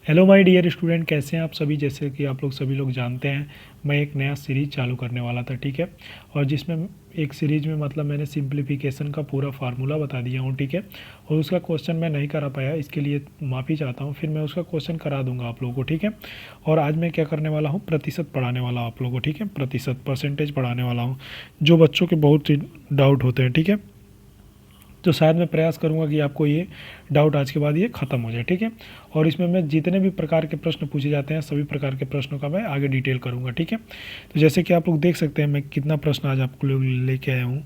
Hello my dear student, कैसे हैं आप सभी। जैसे कि आप लोग सभी लोग जानते हैं, मैं एक नया सीरीज़ चालू करने वाला था, ठीक है। और जिसमें एक सीरीज़ में मतलब मैंने सिंप्लीफिकेशन का पूरा फार्मूला बता दिया हूँ, ठीक है। और उसका क्वेश्चन मैं नहीं करा पाया, इसके लिए माफ़ी चाहता हूँ। फिर मैं उसका क्वेश्चन करा दूंगा आप लोगों को, ठीक है। और आज मैं क्या करने वाला हूँ, प्रतिशत पढ़ाने वाला हूँ आप लोगों को, ठीक है। प्रतिशत परसेंटेज पढ़ाने वाला हूँ, जो बच्चों के बहुत ही डाउट होते हैं, ठीक है। तो शायद मैं प्रयास करूंगा कि आपको ये डाउट आज के बाद ये ख़त्म हो जाए, ठीक है। और इसमें मैं जितने भी प्रकार के प्रश्न पूछे जाते हैं, सभी प्रकार के प्रश्नों का मैं आगे डिटेल करूंगा, ठीक है। तो जैसे कि आप लोग देख सकते हैं, मैं कितना प्रश्न आज आपको लोग लेके आया हूँ।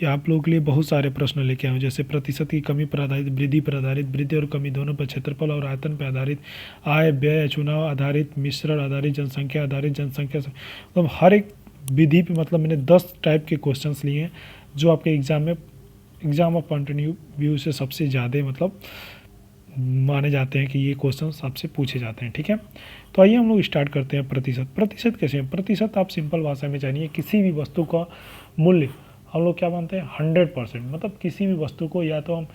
या आप लोगों के लिए बहुत सारे प्रश्न लेके आया हूँ। जैसे प्रतिशत की कमी पर आधारित, वृद्धि पर आधारित, वृद्धि और कमी दोनों पर, क्षेत्रफल और आयतन पर आधारित, आय व्यय चुनाव आधारित, मिश्रण आधारित, जनसंख्या आधारित, जनसंख्या मतलब हर एक विधि पे मतलब मैंने 10 टाइप के क्वेश्चंस लिए हैं, जो आपके एग्ज़ाम ऑफ पॉइंट व्यू से सबसे ज़्यादा मतलब माने जाते हैं कि ये क्वेश्चन आपसे पूछे जाते हैं, ठीक है। तो आइए हम लोग स्टार्ट करते हैं। प्रतिशत कैसे है। प्रतिशत आप सिंपल भाषा में जानिए, किसी भी वस्तु का मूल्य हम लोग क्या मानते हैं, 100%। मतलब किसी भी वस्तु को या तो हम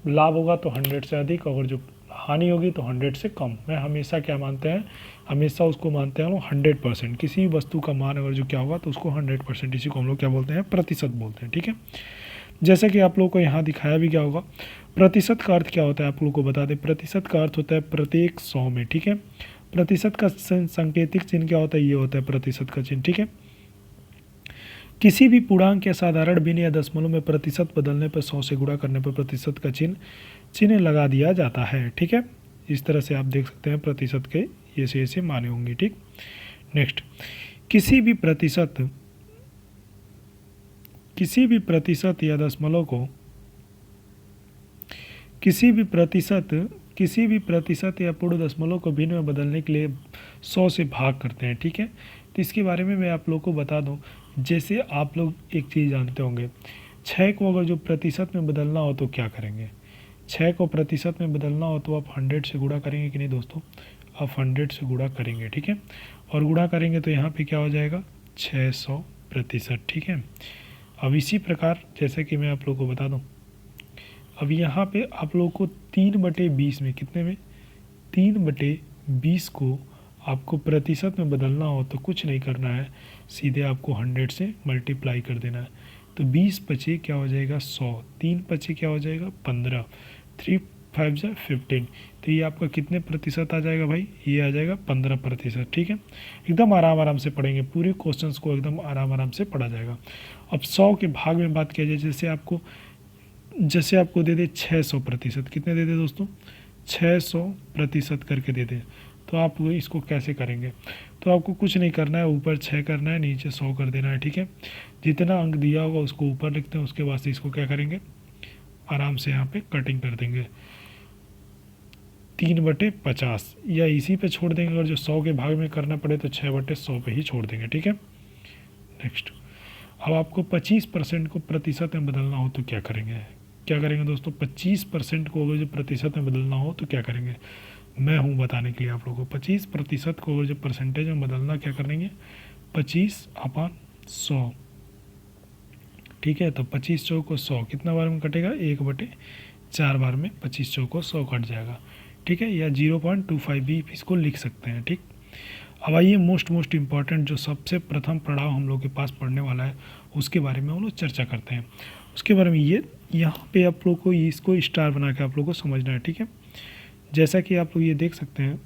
लाभ होगा तो 100 से अधिक, और जो हानि होगी तो 100 से कम। मैं हमेशा क्या मानते हैं, हमेशा उसको मानते हैं हम लोग 100%। किसी भी वस्तु का मान अगर जो क्या होगा तो उसको 100%, इसी को हम लोग क्या बोलते हैं, प्रतिशत बोलते हैं, ठीक है। जैसे कि आप लोगों को यहाँ दिखाया भी क्या होगा। प्रतिशत का अर्थ क्या होता है आप लोगों को बता दें। प्रतिशत का अर्थ होता है प्रत्येक 100 में, ठीक है। प्रतिशत का सांकेतिक चिन्ह क्या होता है, ये होता है प्रतिशत का चिन्ह, ठीक है। किसी भी पूर्णांक या साधारण भिन्न या दशमलव में प्रतिशत बदलने पर 100 से गुणा करने पर प्रतिशत का चिन्ह लगा दिया जाता है, ठीक है। इस तरह से आप देख सकते हैं प्रतिशत के ऐसे माने होंगे, ठीक। नेक्स्ट, किसी भी प्रतिशत या दशमलव को किसी भी प्रतिशत या पूर्ण दशमलव को भिन्न में बदलने के लिए 100 से भाग करते हैं, ठीक है। तो इसके बारे में मैं आप लोगों को बता दूं। जैसे आप लोग एक चीज़ जानते होंगे, 6 को अगर जो प्रतिशत में बदलना हो तो क्या करेंगे। 6 को प्रतिशत में बदलना हो तो आप 100 से गुणा करेंगे कि नहीं दोस्तों, आप 100 से गुणा करेंगे, ठीक है। और गुणा करेंगे तो यहाँ पे क्या हो जाएगा, 600%, ठीक है। अब इसी प्रकार जैसे कि मैं आप लोगों को बता दूं, अब यहाँ पे आप लोगों को 3/20 में, कितने में, 3/20 को आपको प्रतिशत में बदलना हो तो कुछ नहीं करना है, सीधे आपको 100 से मल्टीप्लाई कर देना है। तो 20 पचे क्या हो जाएगा 100, 3 पचे क्या हो जाएगा 15, 3 5 जा 15। तो ये आपका कितने प्रतिशत आ जाएगा भाई, ये आ जाएगा 15%, ठीक है। एकदम आराम से पढ़ेंगे, पूरे क्वेश्चंस को एकदम आराम से पढ़ा जाएगा। अब 100 के भाग में बात किया जाए, जैसे आपको दे दे 600%, कितने दे दे दोस्तों, 600% करके दे दे, तो आप इसको कैसे करेंगे। तो आपको कुछ नहीं करना है, ऊपर 6 करना है, नीचे 100 कर देना है, ठीक है। जितना अंक दिया होगा उसको ऊपर लिखते हैं, उसके बाद से इसको क्या करेंगे, आराम से यहाँ पे कटिंग कर देंगे, 3/50 या इसी पे छोड़ देंगे। अगर जो 100 के भाग में करना पड़े तो 6/100 पे ही छोड़ देंगे, ठीक है। नेक्स्ट, अब आपको 25% को प्रतिशत में बदलना हो तो क्या करेंगे दोस्तों। 25% को अगर जो प्रतिशत में बदलना हो तो क्या करेंगे, मैं हूँ बताने के लिए आप लोगों को। 25% को अगर जो परसेंटेज में बदलना, क्या करेंगे, 25/100, ठीक है। तो 25 चौक को 100 कितना बार में कटेगा, 1/4 बार में 25 चौक को 100 कट जाएगा, ठीक है। या 0.25 भी इसको लिख सकते हैं, ठीक। अब आइए मोस्ट इम्पॉर्टेंट जो सबसे प्रथम पड़ाव हम लोग के पास पढ़ने वाला है, उसके बारे में हम लोग चर्चा करते हैं। उसके बारे में ये यहाँ पे आप लोग को इसको स्टार बना के आप लोग को समझना है, ठीक है। जैसा कि आप लोग ये देख सकते हैं,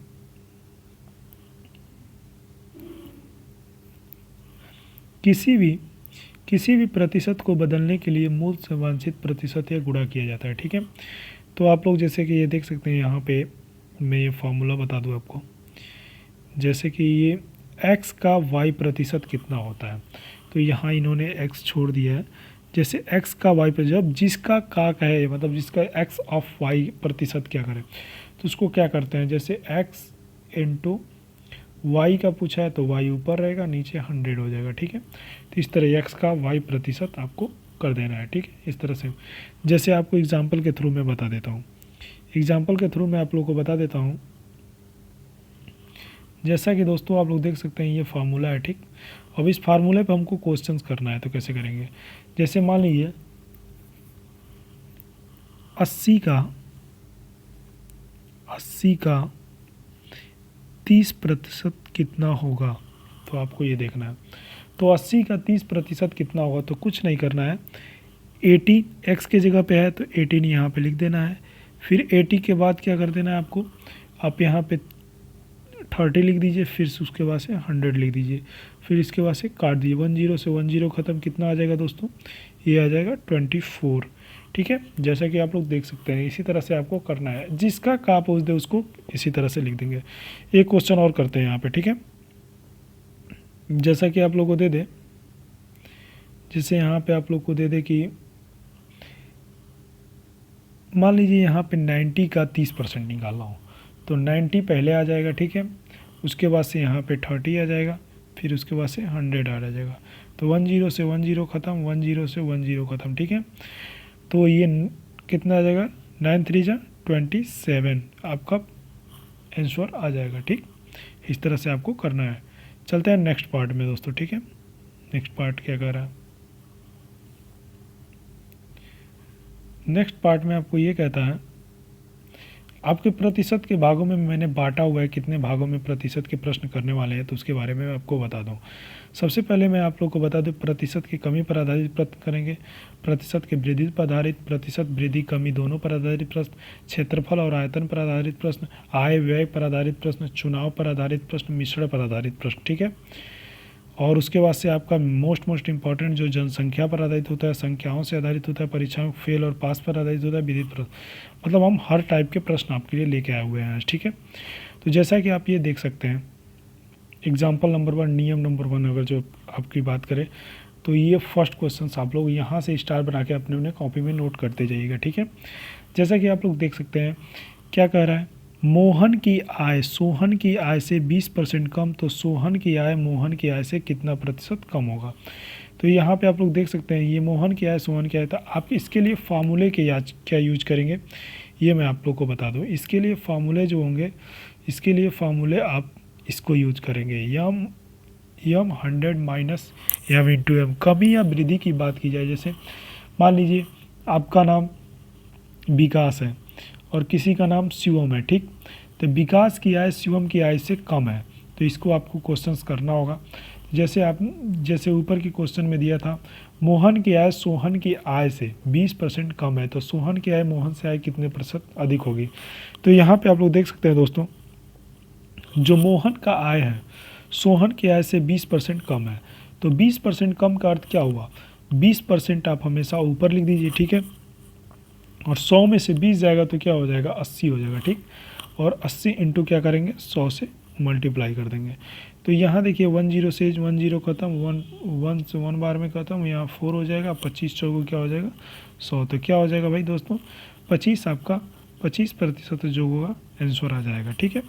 किसी भी प्रतिशत को बदलने के लिए मूल से वांछित प्रतिशत या गुणा किया जाता है, ठीक है। तो आप लोग जैसे कि ये देख सकते हैं, यहाँ पे मैं ये फॉर्मूला बता दूँ आपको। जैसे कि ये x का y प्रतिशत कितना होता है, तो यहाँ इन्होंने x छोड़ दिया है। जैसे x का y पर जब जिसका का कहे, मतलब जिसका x ऑफ y प्रतिशत क्या करें, तो उसको क्या करते हैं, जैसे x इंटू वाई का पूछा है तो y ऊपर रहेगा, नीचे 100 हो जाएगा, ठीक है। तो इस तरह x का y प्रतिशत आपको कर देना है, ठीक है। इस तरह से जैसे आपको एग्जाम्पल के थ्रू मैं बता देता हूँ, आप लोगों को बता देता हूँ। जैसा कि दोस्तों आप लोग देख सकते हैं, ये फार्मूला है, ठीक। अब इस फार्मूले पे हमको क्वेश्चंस करना है, तो कैसे करेंगे। जैसे मान लीजिए 80 का 30% कितना होगा, तो आपको ये देखना है। तो 80 का 30% कितना होगा, तो कुछ नहीं करना है, 80 x के जगह पे है तो 18 यहाँ पे लिख देना है। फिर 80 के बाद क्या कर देना है आपको, आप यहाँ पे 30 लिख दीजिए, फिर उसके बाद से 100 लिख दीजिए, फिर इसके बाद से काट दीजिए। 10 से 10 ख़त्म, कितना आ जाएगा दोस्तों, ये आ जाएगा 24। ठीक है, जैसा कि आप लोग देख सकते हैं, इसी तरह से आपको करना है। जिसका का पूछ दे उसको इसी तरह से लिख देंगे। एक क्वेश्चन और करते हैं यहाँ पे, ठीक है, जैसा कि आप लोग को दे दे, जैसे यहाँ पे आप लोग को दे दे कि मान लीजिए यहाँ पे 90 का 30% निकालना हो, तो 90 पहले आ जाएगा, ठीक है, उसके बाद से यहाँ पे 30 आ जाएगा, फिर उसके बाद से 100 आ जाएगा। तो 10 से 10 ख़त्म, 10 से 10 ख़त्म, ठीक है। तो ये कितना आ जाएगा, 9 3 जा 27 आपका आंसर आ जाएगा। ठीक, इस तरह से आपको करना है। चलते हैं नेक्स्ट पार्ट में दोस्तों, ठीक है। नेक्स्ट पार्ट क्या कर रहा है, नेक्स्ट पार्ट में आपको ये कहता है आपके प्रतिशत के भागों में मैंने बांटा हुआ है, कितने भागों में प्रतिशत के प्रश्न करने वाले हैं, तो उसके बारे में आपको बता दूं। सबसे पहले मैं आप लोग को बता दूं, प्रतिशत की कमी पर आधारित प्रश्न करेंगे, प्रतिशत के वृद्धि पर आधारित, प्रतिशत वृद्धि कमी दोनों पर आधारित प्रश्न, क्षेत्रफल और आयतन पर आधारित प्रश्न, आय व्यय पर आधारित प्रश्न, चुनाव पर आधारित प्रश्न, मिश्रण पर आधारित प्रश्न, ठीक है। और उसके बाद से आपका मोस्ट इंपॉर्टेंट जो जनसंख्या पर आधारित होता है, संख्याओं से आधारित होता है, परीक्षाओं फेल और पास पर आधारित होता है, विधित प्रश्न, मतलब हम हर टाइप के प्रश्न आपके लिए लेके आए हुए हैं आज, ठीक है। तो जैसा कि आप ये देख सकते हैं, एग्जाम्पल नंबर 1, नियम नंबर 1 अगर जो आपकी बात करें, तो ये फर्स्ट क्वेश्चन आप लोग यहाँ से स्टार बना के अपने अपने कॉपी में नोट करते जाइएगा, ठीक है। जैसा कि आप लोग देख सकते हैं, क्या कह रहा है, मोहन की आय सोहन की आय से 20% कम, तो सोहन की आय मोहन की आय से कितना प्रतिशत कम होगा। तो यहाँ पे आप लोग देख सकते हैं, ये मोहन की आय सोहन की आय था। आप इसके लिए फार्मूले के क्या यूज करेंगे, ये मैं आप लोग को बता दूँ। इसके लिए फार्मूले जो होंगे, इसके लिए फार्मूले आप इसको यूज करेंगे, यम 100 माइनस एम इंटू एम। कमी या वृद्धि की बात की जाए, जैसे मान लीजिए आपका नाम विकास है और किसी का नाम शिवम है, ठीक, तो विकास की आय शिवम की आय से कम है, तो इसको आपको क्वेश्चंस करना होगा। जैसे ऊपर की क्वेश्चन में दिया था, मोहन की आय सोहन की आय से 20% कम है, तो सोहन की आय मोहन से आय कितने प्रतिशत अधिक होगी। तो यहाँ पे आप लोग देख सकते हैं दोस्तों, जो मोहन का आय है सोहन की आय से 20% कम है, तो 20% कम का अर्थ क्या हुआ, 20% आप हमेशा ऊपर लिख दीजिए, ठीक है, और 100 में से 20 जाएगा तो क्या हो जाएगा, 80 हो जाएगा, ठीक। और 80 इंटू क्या करेंगे, 100 से मल्टीप्लाई कर देंगे। तो यहाँ देखिए 10 से 10 ख़त्म, 1 से 1 बार में ख़त्म, यहाँ 4 हो जाएगा, 25 चौको क्या हो जाएगा 100, तो क्या हो जाएगा भाई दोस्तों 25, आपका 25% जो होगा आंसर आ जाएगा, ठीक है।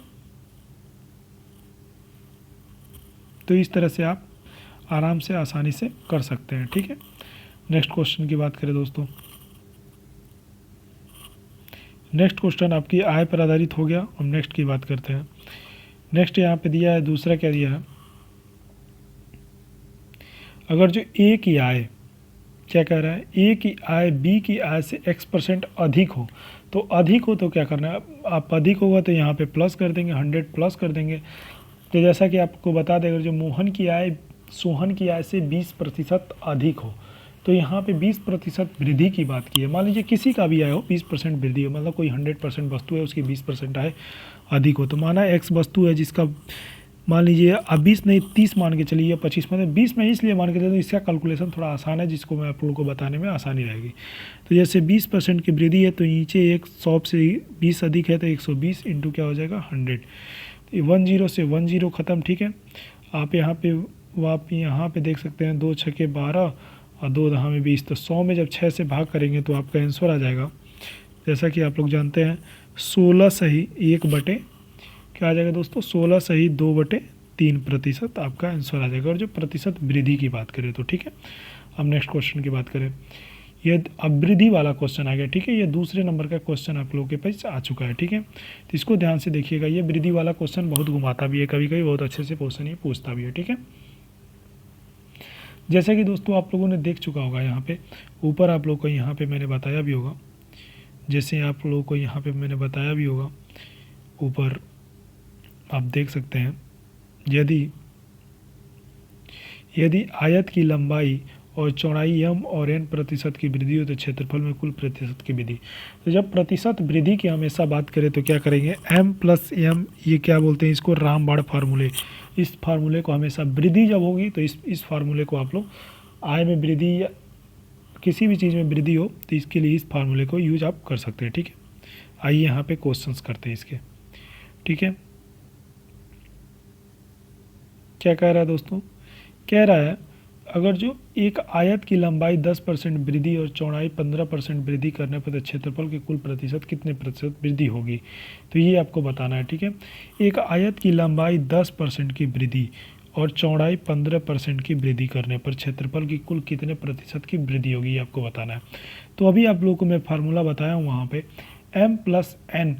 तो इस तरह से आप आराम से आसानी से कर सकते हैं, ठीक है। नेक्स्ट क्वेश्चन की बात करें दोस्तों, नेक्स्ट क्वेश्चन आपकी आय पर आधारित हो गया। हम नेक्स्ट की बात करते हैं। नेक्स्ट यहाँ पे दिया है, दूसरा क्या दिया है, अगर जो ए की आय क्या कह रहा है, ए की आय बी की आय से x% अधिक हो, तो अधिक हो तो क्या करना है, आप अधिक होगा तो यहाँ पे प्लस कर देंगे, 100 प्लस कर देंगे। तो जैसा कि आपको बता दें, अगर जो मोहन की आय सोहन की आय से 20% अधिक हो, तो यहाँ पे 20% वृद्धि की बात की है। मान लीजिए किसी का भी आय हो 20% वृद्धि हो, मतलब कोई 100% वस्तु है उसकी 20% आय अधिक हो, तो माना x वस्तु है जिसका मान लीजिए अब 20 नहीं 30 मान के चलिए, 25 मतलब 20 में इसलिए मान के चलिए, तो इसका कैलकुलेशन थोड़ा आसान है, जिसको मैं आप लोगों को बताने में आसानी रहेगी। तो जैसे 20% की वृद्धि है, तो नीचे 100 से 20 अधिक है, तो 120 इंटू क्या हो जाएगा 100, 10 से 10 ख़त्म, ठीक है। आप यहाँ पे देख सकते हैं 2 छक्के 12 और 2 दहा में 20, तो 100 में जब 6 से भाग करेंगे तो आपका आंसर आ जाएगा, जैसा कि आप लोग जानते हैं 16 सही 1 बटे क्या आ जाएगा दोस्तों, 16 सही 2/3% आपका आंसर आ जाएगा। और जो प्रतिशत वृद्धि की बात करें तो ठीक है। अब नेक्स्ट क्वेश्चन की बात करें, ये अब वृद्धि वाला क्वेश्चन आ गया, ठीक है। ये दूसरे नंबर का क्वेश्चन आप लोगों के पास आ चुका है, ठीक है। तो इसको ध्यान से देखिएगा, ये वृद्धि वाला क्वेश्चन बहुत घुमाता भी है, कभी कभी बहुत अच्छे से क्वेश्चन ये पूछता भी है, ठीक है। जैसा कि दोस्तों आप लोगों ने देख चुका होगा, यहाँ पे ऊपर आप लोग को यहाँ पे मैंने बताया भी होगा, जैसे आप लोगों को यहाँ पे मैंने बताया भी होगा ऊपर आप देख सकते हैं, यदि आयत की लंबाई और चौड़ाई m और n प्रतिशत की वृद्धि हो तो क्षेत्रफल में कुल प्रतिशत की वृद्धि। तो जब प्रतिशत वृद्धि की हमेशा बात करें तो क्या करेंगे, m प्लस m, ये क्या बोलते हैं इसको, रामबाण फार्मूले। इस फार्मूले को हमेशा वृद्धि जब होगी तो इस फार्मूले को आप लोग आय में वृद्धि या किसी भी चीज़ में वृद्धि हो तो इसके लिए इस फार्मूले को यूज आप कर सकते हैं। ठीक है, आइए यहाँ पे क्वेश्चंस करते हैं इसके। ठीक है, क्या कह रहा है दोस्तों, कह रहा है अगर जो एक आयत की लंबाई 10% वृद्धि और चौड़ाई 15% वृद्धि करने पर क्षेत्रफल के कुल प्रतिशत कितने प्रतिशत वृद्धि होगी, तो ये आपको बताना है। ठीक है, एक आयत की लंबाई 10% की वृद्धि और चौड़ाई 15% की वृद्धि करने पर क्षेत्रफल की कुल कितने प्रतिशत की वृद्धि होगी, ये आपको बताना है। तो अभी आप लोगों को मैं फार्मूला बताया हूँ वहाँ पे, m plus n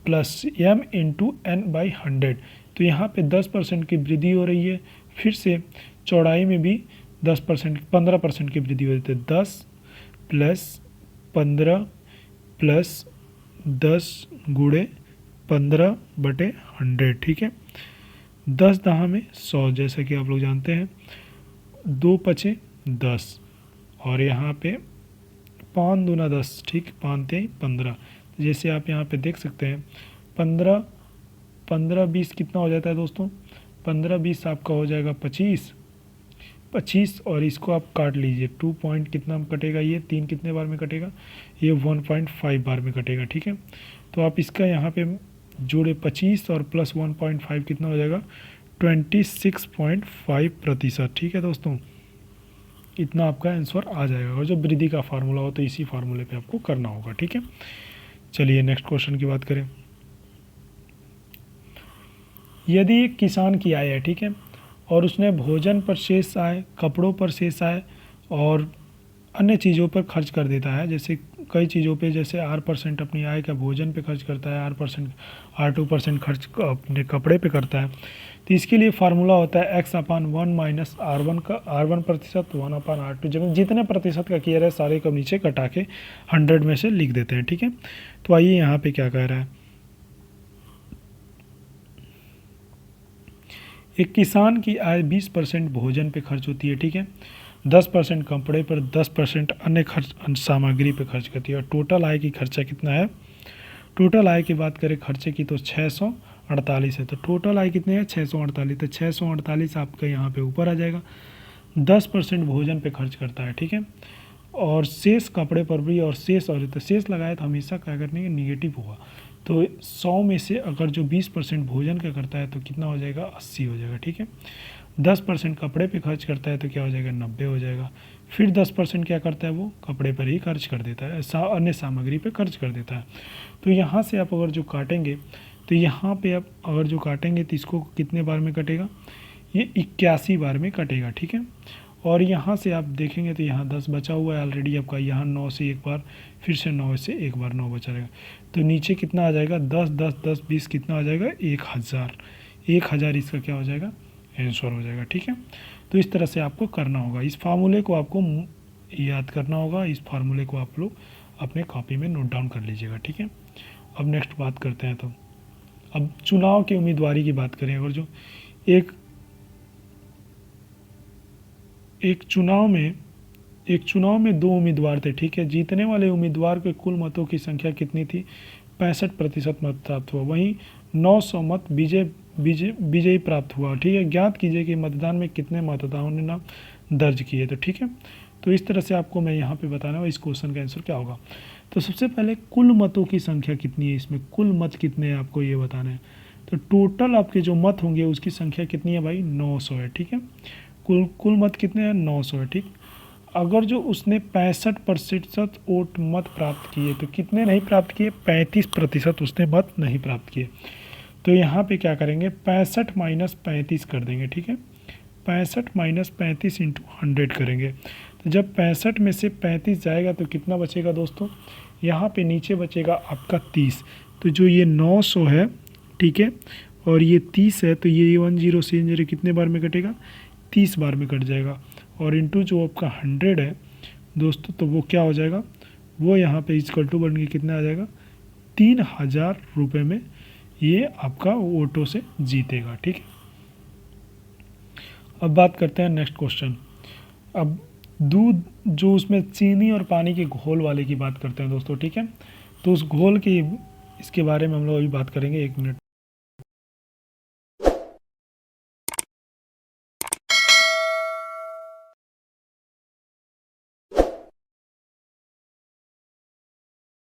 plus m into n by 100। तो यहाँ पे 10% की वृद्धि हो रही है, फिर से चौड़ाई में भी 15% की वृद्धि हो रही है। 10 प्लस 15 प्लस 10 गुणे 15/100। ठीक है, 10 दहा में 100, जैसा कि आप लोग जानते हैं, 2 पचे 10 और यहाँ पे 5 दूना 10, ठीक, 5 तेई 15। जैसे आप यहाँ पे देख सकते हैं 15 20 कितना हो जाता है दोस्तों, 15 20 आपका हो जाएगा 25 और इसको आप काट लीजिए, 2 पॉइंट कितना कटेगा, ये 3 कितने बार में कटेगा, ये 1.5 बार में कटेगा। ठीक है, तो आप इसका यहाँ पे जोड़े 25 और प्लस 1.5 कितना हो जाएगा, 26.5%। ठीक है दोस्तों, इतना आपका आंसर आ जाएगा। और जो वृद्धि का फार्मूला हो तो इसी फार्मूले पे आपको करना होगा। ठीक है, चलिए नेक्स्ट क्वेश्चन की बात करें। यदि एक किसान की आय है, ठीक है, और उसने भोजन पर शेष आय, कपड़ों पर शेष आय और अन्य चीज़ों पर खर्च कर देता है, जैसे कई चीज़ों पे, जैसे 8% अपनी आय का भोजन पे खर्च करता है, 2% खर्च अपने कपड़े पे करता है, तो इसके लिए फार्मूला होता है x/1 माइनस R1 का, R1 प्रतिशत 1/R2। जब जितने प्रतिशत का किया है सारे को नीचे कटा के 100 में से लिख देते हैं। ठीक है, तो आइए यहाँ पे क्या कह रहा है, एक किसान की आय 20% भोजन पे खर्च होती है, ठीक है, 10% कपड़े पर, 10% अन्य खर्च सामग्री पे खर्च करती है, और टोटल आय की खर्चा कितना है, टोटल आय की बात करें खर्चे की तो 648 है। तो टोटल आय कितने हैं, 648। तो 648 आपका यहाँ पे ऊपर आ जाएगा। 10% भोजन पे खर्च करता है, ठीक है, और शेष कपड़े पर भी, और शेष, और तो शेष लगाए तो हमेशा क्या करने के निगेटिव होगा। तो 100 में से अगर जो 20% भोजन का करता है तो कितना हो जाएगा, 80 हो जाएगा। ठीक है, 10% कपड़े पे खर्च करता है तो क्या हो जाएगा, 90 हो जाएगा। फिर 10% क्या करता है, वो कपड़े पर ही खर्च कर देता है, अन्य सामग्री पे खर्च कर देता है। तो यहाँ से आप अगर जो काटेंगे तो यहाँ पे आप अगर जो काटेंगे तो इसको कितने बार में कटेगा, ये 81 बार में कटेगा। ठीक है, और यहाँ से आप देखेंगे तो यहाँ 10 बचा हुआ है ऑलरेडी आपका, यहाँ 9 से एक बार, फिर से 9 से एक बार 9 बचा रहेगा। तो नीचे कितना आ जाएगा, 10 10 10 20 कितना आ जाएगा, 1000 इसका क्या हो जाएगा, आंसर हो जाएगा। ठीक है, तो इस तरह से आपको करना होगा, इस फार्मूले को आपको याद करना होगा, इस फार्मूले को आप लोग अपने कॉपी में नोट डाउन कर लीजिएगा। ठीक है, अब नेक्स्ट बात करते हैं। तो अब चुनाव की उम्मीदवारी की बात करें, अगर जो एक चुनाव में 2 उम्मीदवार थे, ठीक है, जीतने वाले उम्मीदवार के कुल मतों की संख्या कितनी थी, 65% मत प्राप्त हुआ, वहीं 900 मत विजयी प्राप्त हुआ। ठीक है, ज्ञात कीजिए कि मतदान में कितने मतदाताओं ने नाम दर्ज किए। तो ठीक है, तो इस तरह से आपको मैं यहाँ पे बताना है इस क्वेश्चन का आंसर क्या होगा। तो सबसे पहले कुल मतों की संख्या कितनी है, इसमें कुल मत कितने हैं आपको ये बताना है। तो टोटल आपके जो मत होंगे उसकी संख्या कितनी है भाई, 900 है। ठीक है, कुल मत कितने हैं, 900 है। ठीक, अगर जो उसने 65% वोट मत प्राप्त किए तो कितने नहीं प्राप्त किए, 35% उसने मत नहीं प्राप्त किए। तो यहाँ पे क्या करेंगे, 65 माइनस 35 कर देंगे। ठीक है, 65 माइनस 35 इंटू 100 करेंगे। तो जब 65 में से 35 जाएगा तो कितना बचेगा दोस्तों, यहाँ पे नीचे बचेगा आपका 30। तो जो ये 900 है, ठीक है, और ये 30 है, तो ये 10 से 0 कितने बार में कटेगा, 30 बार में कट जाएगा। और इंटू जो आपका 100 है दोस्तों, तो वो क्या हो जाएगा, वो यहाँ पे इक्वल टू बन के कितना आ जाएगा, 3000 रुपये में ये आपका वोटों से जीतेगा। ठीक है, अब बात करते हैं नेक्स्ट क्वेश्चन। अब दूध जो उसमें चीनी और पानी के घोल वाले की बात करते हैं दोस्तों। ठीक है, तो उस घोल की इसके बारे में हम लोग अभी बात करेंगे, 1 मिनट।